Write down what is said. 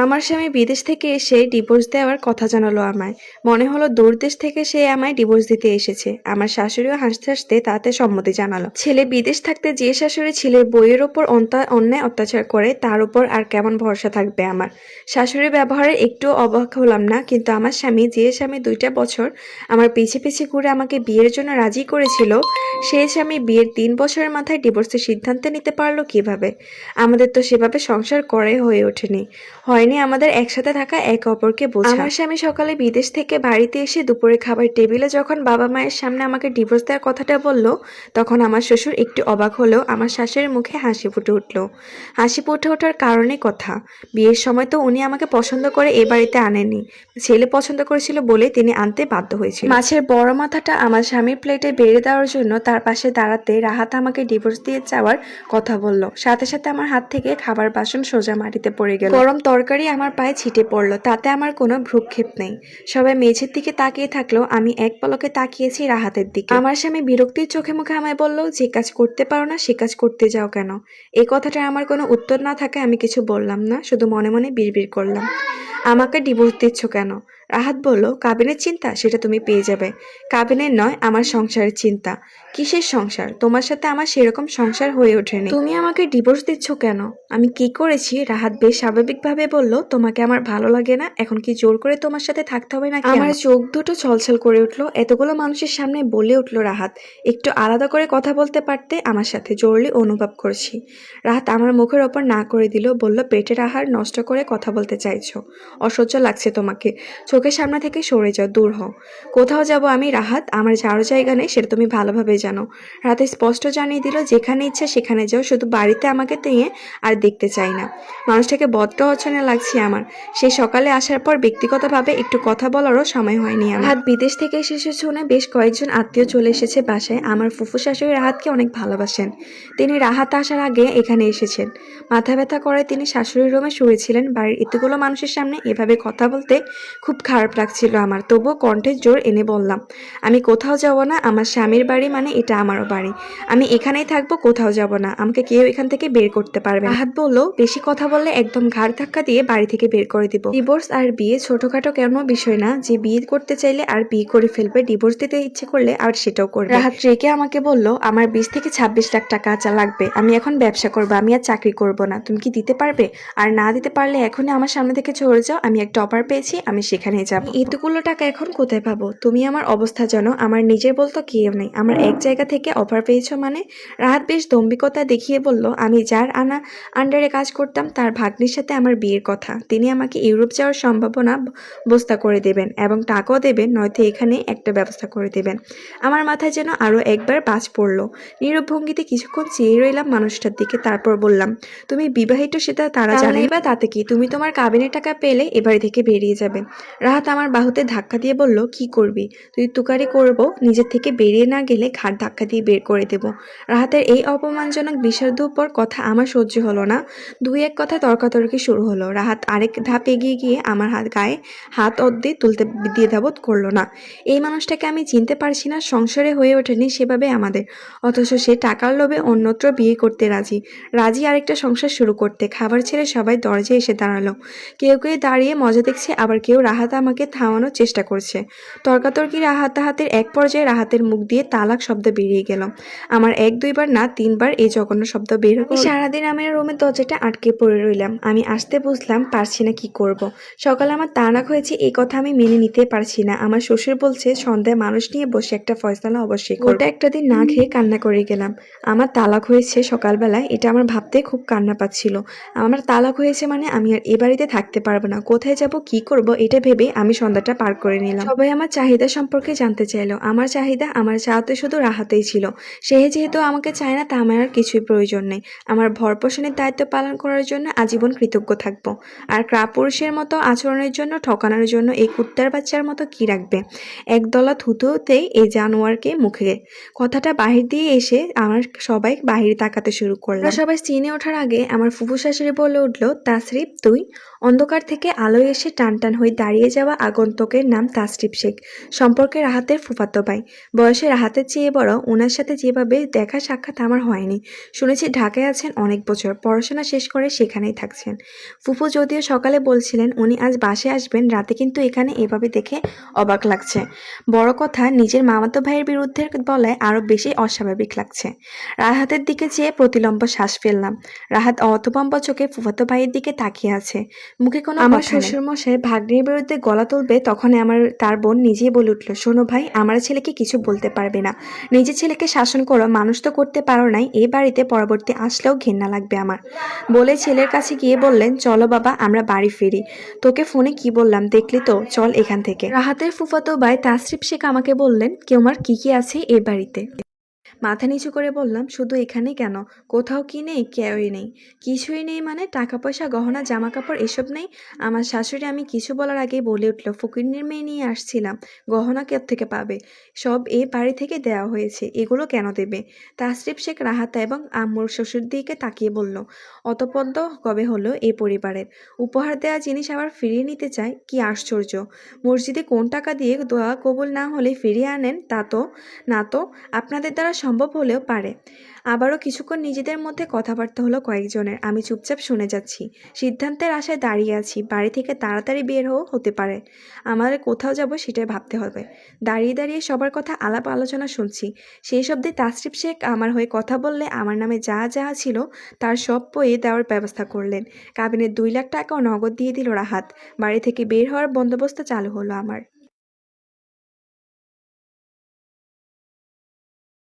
আমার স্বামী বিদেশ থেকে এসে ডিভোর্স দেওয়ার কথা জানালো আমায়। মনে হলো দূর দেশ থেকে সে আমায় ডিভোর্স দিতে এসেছে। আমার শাশুড়িও হাসতে হাসতে তাতে সম্মতি জানালো। ছেলে বিদেশ থাকতে যে শাশুড়ি ছেলের বইয়ের ওপর অন্যায় অত্যাচার করে তার উপর আর কেমন ভরসা থাকবে আমার। শাশুড়ির ব্যবহারে একটু অবাক হলাম না, কিন্তু আমার স্বামী, যে স্বামী 2টা বছর আমার পিছে পিছে ঘুরে আমাকে বিয়ের জন্য রাজি করেছিল, সেই স্বামী বিয়ের 3 বছরের মাথায় ডিভোর্সের সিদ্ধান্ত নিতে পারলো কিভাবে? আমাদের তো সেভাবে সংসার করে হয়ে ওঠেনি, হয়নি আমাদের একসাথে থাকা, একে অপরকে বোঝা। আমার স্বামী সকালে বিদেশ থেকে বাড়িতে এসে দুপুরে খাবার টেবিলে যখন বাবা মায়ের সামনে আমাকে ডিভোর্স দেওয়ার কথাটা বলল, তখন আমার শ্বশুর একটু অবাক হলেও আমার শাশুড়ির মুখে হাসি ফুটে উঠল। হাসি ফুটে ওঠার কারণে কথা, বিয়ের সময় তো উনি আমাকে পছন্দ করে এ বাড়িতে আনেনি, ছেলে পছন্দ করেছিল বলে তিনি আনতে বাধ্য হয়েছিল। মাছের বড় মাথাটা আমার স্বামীর প্লেটে বেড়ে দেওয়ার জন্য তার পাশে দাঁড়াতে রাহাত আমাকে ডিভোর্স দিয়ে যাওয়ার কথা বলল। সাথে সাথে আমার হাত থেকে খাবার বাসন সোজা মাটিতে পড়ে গেল। গরম তরকারি আমার পায়ে ছিটে পড়লো, তাতে আমার কোনো ভ্রুক্ষেপ নেই। সবাই মেঝের দিকে তাকিয়ে থাকলেও আমি এক পলকে তাকিয়েছি রাহাতের দিকে। আমার স্বামী বিরক্তির চোখে মুখে আমায় বলল, যে কাজ করতে পারো না সে কাজ করতে যাও কেন? এই কথাটা আমার কোনো উত্তর না থাকে আমি কিছু বললাম না, শুধু মনে মনে বিড়বিড় করলাম, আমাকে ডিভোর্স দিচ্ছ কেন? রাহাত বলল, কাবিনের চিন্তা সেটা তুমি পেয়ে যাবে। কাবিনের নয়, আমার সংসারের চিন্তা। কিসের সংসার? তোমার সাথে আমার সেরকম সংসার হয়ে ওঠেনি। তুমি আমাকে ডিভোর্স দিচ্ছ কেন? আমি কি করেছি? রাহাত বেশ স্বাভাবিকভাবে বলল, তোমাকে আমার ভালো লাগে না, এখন কি জোর করে তোমার সাথে থাকতে হবে নাকি? আমার চোখ দুটো ছলছল করে উঠলো। এতগুলো মানুষের সামনে বলে উঠলো রাহাত, একটু আলাদা করে কথা বলতে পারতে আমার সাথে, জরুরি অনুভব করছি। রাহাত আমার মুখের ওপর না করে দিল, বলল, পেটের আহার নষ্ট করে কথা বলতে চাইছো? অসহ্য লাগছে তোমাকে, চোখের সামনে থেকে সরে যাও, দূর হও। কোথাও যাব আমি রাহাত, আমার যাওয়ার জায়গা নেই, সেটা তুমি ভালোভাবে জানো। রাতে স্পষ্ট জানিয়ে দিল, যেখানে ইচ্ছা সেখানে যাও, শুধু বাড়িতে আমাকে নিয়ে আর দেখতে চাই না। মানুষটাকে বড্ড অচেনা লাগছে আমার। সেই সকালে আসার পর ব্যক্তিগতভাবে একটু কথা বলারও সময় হয়নি আমার। রাহাত বিদেশ থেকে এসেছে শুনে বেশ কয়েকজন আত্মীয় চলে এসেছে বাসায়। আমার ফুফু শাশুড়ি রাহাতকে অনেক ভালোবাসেন। তিনি রাহাত আসার আগে এখানে এসেছেন। মাথা ব্যথা করে তিনি শাশুড়ির রুমে শুয়েছিলেন। বাড়ির এতগুলো মানুষের সামনে এভাবে কথা বলতে খুব খারাপ লাগছিল আমার, তবুও কণ্ঠে জোর এনে বললাম, আমি কোথাও যাব না, আমার স্বামীর বাড়ি মানে এটা আমারও বাড়ি, আমি এখানেই থাকবো, কোথাও যাব না, আমাকে কেউ এখান থেকে বের করতে পারবে না। রাহাত বলল, বেশি কথা বললে একদম ঘাড় ধাক্কা দিয়ে বাড়ি থেকে বের করে দিব। ডিভোর্স আর বিয়ে ছোটখাটো কেন বিষয় না, যে বিয়ে করতে চাইলে আর বিয়ে করে ফেলবে, ডিভোর্স দিতে ইচ্ছে করলে আর সেটাও করবে। রাহাত রেগে আমাকে বলল, আমার 20 থেকে 26 লাখ টাকা লাগবে, আমি এখন ব্যবসা করবো, আমি আর চাকরি করব না, তুমি কি দিতে পারবে? আর না দিতে পারলে এখনই আমার সামনে থেকে চলে যাও, আমি একটা অফার পেয়েছি, আমি সেখানে যাব। এতগুলো টাকা এখন কোথায় পাবো? তুমি আমার অবস্থা জানো, আমার নিজের বলতো কেউ নেই, আমার এক জায়গা থেকে অফার পেয়েছো মানে? রাহাত বেশ দম্ভিকতা দেখিয়ে বলল, আমি যার আন্ডারে কাজ করতাম তার ভাগ্নির সাথে আমার বিয়ের কথা, তিনি আমাকে ইউরোপ যাওয়ার সম্ভাবনা ব্যবস্থা করে দেবেন এবং টাকাও দেবেন, নয়তো এখানে একটা ব্যবস্থা করে দেবেন। আমার মাথায় যেন আরো একবার বাজ পড়লো। নীরব ভঙ্গিতে কিছুক্ষণ চেয়ে রইলাম মানুষটার দিকে, তারপর বললাম, তুমি বিবাহিত সেটা তারা জানেই বা তাতে কি, তুমি তোমার কাবিনের টাকা পেলে এবাড়ি থেকে বেরিয়ে যাবে। রাহাত আমার বাহুতে ধাক্কা দিয়ে বলল, কি করবি তুই? তুকারি করব, নিজের থেকে বেরিয়ে না গেলে ঘাট ধাক্কা দিয়ে বের করে দেব। রাহাতের এই অপমানজনক বিষাদ উপর কথা আমার সহ্য হলো না। দুই এক কথা তর্কাতর্কি শুরু হলো। রাহাত আরেক ধাপ এগিয়ে গিয়ে আমার গায়ে হাত অব্দি তুলতে দ্বিধাবোধ করলো না। এই মানুষটাকে আমি চিনতে পারছি না, সংসারে হয়ে ওঠেনি সেভাবে আমাদের, অথচ সে টাকার লোভে অন্যত্র বিয়ে করতে রাজি আরেকটা সংসার শুরু করতে। খাবার ছেড়ে সবাই দরজায় এসে দাঁড়ালো। কেউ কেউ দাঁড়িয়ে মজা দেখছে, আবার কেউ রাহাত আমাকে থামানোর চেষ্টা করছে। তর্কাতর্কি হাতাহাতির এক পর্যায়ে রাহাতের মুখ দিয়ে তালাক শব্দ বেরিয়ে গেল। আমার 1-2 বার না 3 বার এই জঘন্য শব্দ বের হলো। সারাদিন আমি রুমের দরজাটা আটকে পড়ে রইলাম। আমি আসতে বুঝলাম পারছি না কি করব। সকালে আমার তালাক হয়েছে এই কথা আমি মেনে নিতে পারছি না। আমার শ্বশুর বলছে সন্ধ্যায় মানুষ নিয়ে বসে একটা ফয়সালা অবশ্যই করব। ওটা একটা দিন না খেয়ে কান্না করে গেলাম। আমার তালাক হয়েছে সকালবেলায়, এটা আমার ভাবতে খুব কান্না পাচ্ছিল। আমার তালাক হয়েছে মানে আমি আর এ বাড়িতে থাকতে পারবো না, কোথায় যাব, কি করব, এটা ভেবে আমি সন্ধ্যাটা পার করে নিলাম। সবাই আমার চাহিদা সম্পর্কে জানতে চাইলো। আমার চাহিদা, আমার চাওয়াতে শুধু রাহাতেই ছিল। সে যেহেতু আমাকে চায় না, তা আমার আর কিছুই প্রয়োজন নেই। আমার ভরণ-পোষণের দায়িত্ব পালন করার জন্য আজীবন কৃতজ্ঞ থাকবো। আর কাপুরুষের মতো আচরণের জন্য, ঠকানোর জন্য এই কুত্তার বাচ্চার মতো কি রাখবে? একদলা থুতুতেই এই জানোয়ারকে মুখে কথাটা বাহির দিয়ে এসে আমার সবাই বাহিরে তাকাতে শুরু করলো। সবাই চিনে ওঠার আগে আমার ফুফু শাশুড়ি বলে উঠলো, তাসরিফ তুই? অন্ধকার থেকে আলোয় এসে টান টান হয়ে দাঁড়িয়ে যাওয়া আগন্তুকের নাম তাসরিফ শেখ। সম্পর্কে রাহাতের ফুফাতো ভাই। বয়সে রাহাতের চেয়ে বড়। ওনার সাথে যেভাবে দেখা সাক্ষাৎ আমার হয়নি। শুনেছি ঢাকায় আছেন অনেক বছর, পড়াশোনা শেষ করে সেখানেই থাকছেন। ফুফু যদিও সকালে বলছিলেন উনি আজ বাসায় আসবেন রাতে, কিন্তু এখানে এভাবে দেখে অবাক লাগছে। বড় কথা, নিজের মামাতো ভাইয়ের বিরুদ্ধে বলায় আরো বেশি অস্বাভাবিক লাগছে। রাহাতের দিকে চেয়ে প্রতিলম্ব শ্বাস ফেললাম। রাহাত অর্থবম্ব চোখে ফুফাতো ভাইয়ের দিকে তাকিয়ে আছে, মুখে কোনো আমার শ্বশুরমশাই ভাগ্নির বিরুদ্ধে গলা তুলবে, তখন তার বোন নিজেই বলে উঠল, শোনো ভাই, আমার ছেলেকে কিছু বলতে পারবে না। নিজের ছেলেকে শাসন করো, মানুষ তো করতে পারো নাই, এই বাড়িতে পরবর্তী আসলেও ঘেন্না লাগবে আমার। বলে ছেলের কাছে গিয়ে বললেন, চলো বাবা আমরা বাড়ি ফিরি। তোকে ফোনে কি বললাম দেখলি তো, চল এখান থেকে। রাহাতের ফুফাতো ভাই তাসরিফ শেখ আমাকে বললেন, কেউমার কি কি আছে এ বাড়িতে। মাথা নিচু করে বললাম, শুধু এখানে কেন, কোথাও কি নেই? কেউই নেই। কিছুই নেই মানে? টাকা পয়সা, গহনা, জামা কাপড় এসব নেই? আমার শাশুড়ি আমি কিছু বলার আগেই বলে উঠল, ফকিন্নির মেয়ে নিয়ে আসছিলাম, গহনা থেকে পাবে? সব এই বাড়ি থেকে দেওয়া হয়েছে, এগুলো কেন দেবে? তাসরিফ শেখ রাহাতা এবং আম্মুর শ্বশুর দিকে তাকিয়ে বলল, অতপদ্য কবে হলো এই পরিবারের? উপহার দেওয়া জিনিস আবার ফিরিয়ে নিতে চায়, কি আশ্চর্য! মসজিদে কোন টাকা দিয়ে দোয়া কবুল না হলে ফিরিয়ে আনেন? তা তো না তো, আপনাদের দ্বারা সম্ভব হলেও পারে। আবারও কিছুক্ষণ নিজেদের মধ্যে কথাবার্তা হলো কয়েকজনের। আমি চুপচাপ শুনে যাচ্ছি। সিদ্ধান্তের আশায় দাঁড়িয়ে আছি। বাড়ি থেকে তাড়াতাড়ি বের হতে পারে, আমাদের কোথাও যাব সেটাই ভাবতে হবে। দাঁড়িয়ে দাঁড়িয়ে সবার কথা আলাপ আলোচনা শুনছি। সেই শব্দে তাসরিফ শেখ আমার হয়ে কথা বললে আমার নামে যা যা ছিল তার সব বইয়ে দেওয়ার ব্যবস্থা করলেন। কাবিনের 2 লাখ টাকাও নগদ দিয়ে দিল রাহাত। বাড়ি থেকে বের হওয়ার বন্দোবস্ত চালু হলো আমার।